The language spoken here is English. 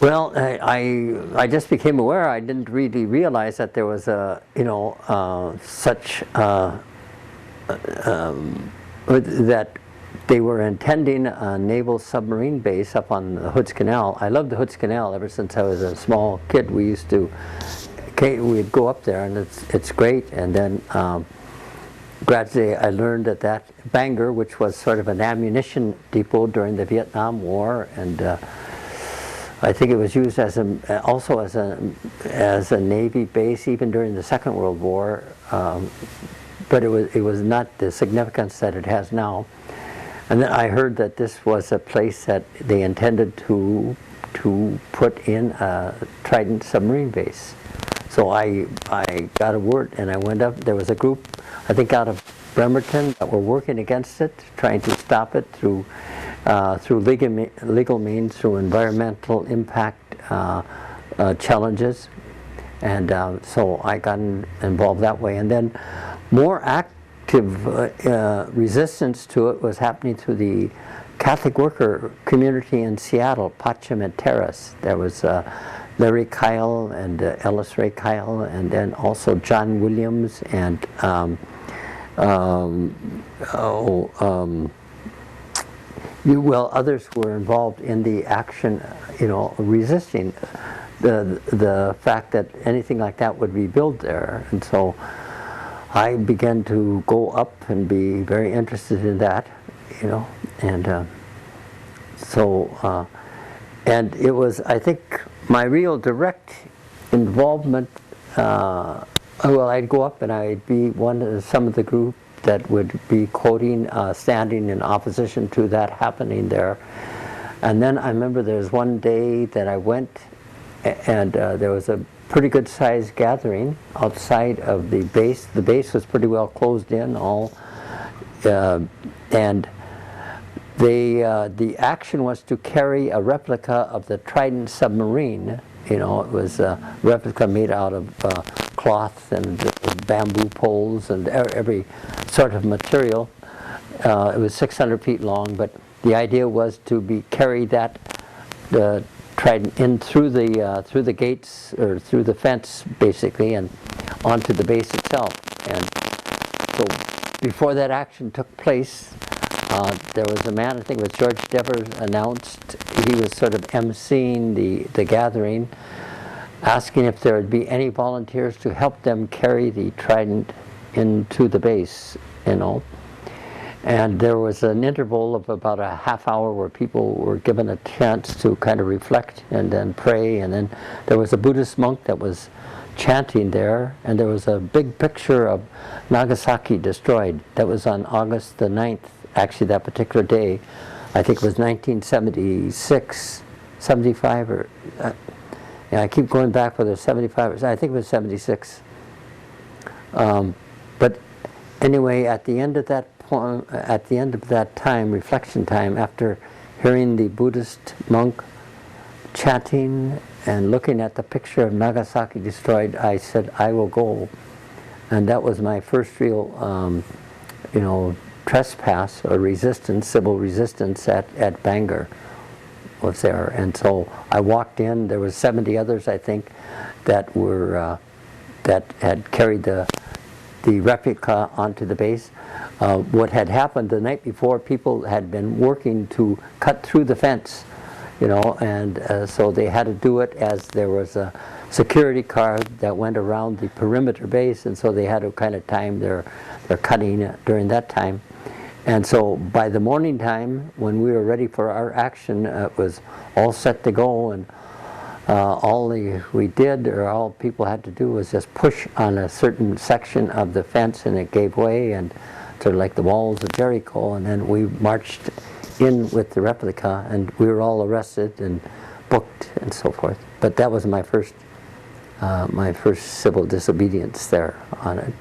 Well, I just became aware. I didn't really realize that there was a such that they were intending a naval submarine base up on the Hoods Canal. I loved the Hoods Canal ever since I was a small kid. We'd go up there, and it's great. And then gradually I learned that Bangor, which was sort of an ammunition depot during the Vietnam War, and I think it was used also as a Navy base even during the Second World War, but it was not the significance that it has now. And then I heard that this was a place that they intended to put in a Trident submarine base. So I got a word, and I went up. There was a group, I think out of Bremerton, that were working against it, trying to stop it through legal means, through environmental impact challenges. And so I got involved that way. And then more active resistance to it was happening through the Catholic worker community in Seattle, Pachymit Terrace. There was Larry Kyle and Ellis Ray Kyle, and then also John Williams and others were involved in the action, resisting the fact that anything like that would be built there. And so I began to go up and be very interested in that, and and it was, I think, my real direct involvement. I'd go up and I'd be some of the group that would be quoting, standing in opposition to that happening there. And then I remember there was one day that I went, and there was a pretty good sized gathering outside of the base. The base was pretty well closed in, and the action was to carry a replica of the Trident submarine. It was a replica made out of cloth and bamboo poles and every sort of material. It was 600 feet long, but the idea was to carry the Trident in through the gates, or through the fence basically, and onto the base itself. And so before that action took place, there was a man, I think it was George Devers, announced. He was sort of emceeing the gathering, asking if there would be any volunteers to help them carry the Trident into the base, And there was an interval of about a half hour where people were given a chance to kind of reflect and then pray. And then there was a Buddhist monk that was chanting there, and there was a big picture of Nagasaki destroyed. That was on August the 9th, actually that particular day. I think it was 1976, 75, or I keep going back whether 75 or I think it was 76. But anyway, at the end of that time, reflection time, after hearing the Buddhist monk chanting and looking at the picture of Nagasaki destroyed, I said, I will go. And that was my first real, trespass or resistance, civil resistance at Bangor was there. And so I walked in. There was 70 others, I think, that had carried the replica onto the base. What had happened the night before, people had been working to cut through the fence, and so they had to do it as there was a security car that went around the perimeter base, and so they had to kind of time their cutting during that time. And so by the morning time, when we were ready for our action, it was all set to go, and all people had to do was just push on a certain section of the fence, and it gave way, and sort of like the walls of Jericho, and then we marched in with the replica, and we were all arrested and booked and so forth. But that was my first civil disobedience there on it.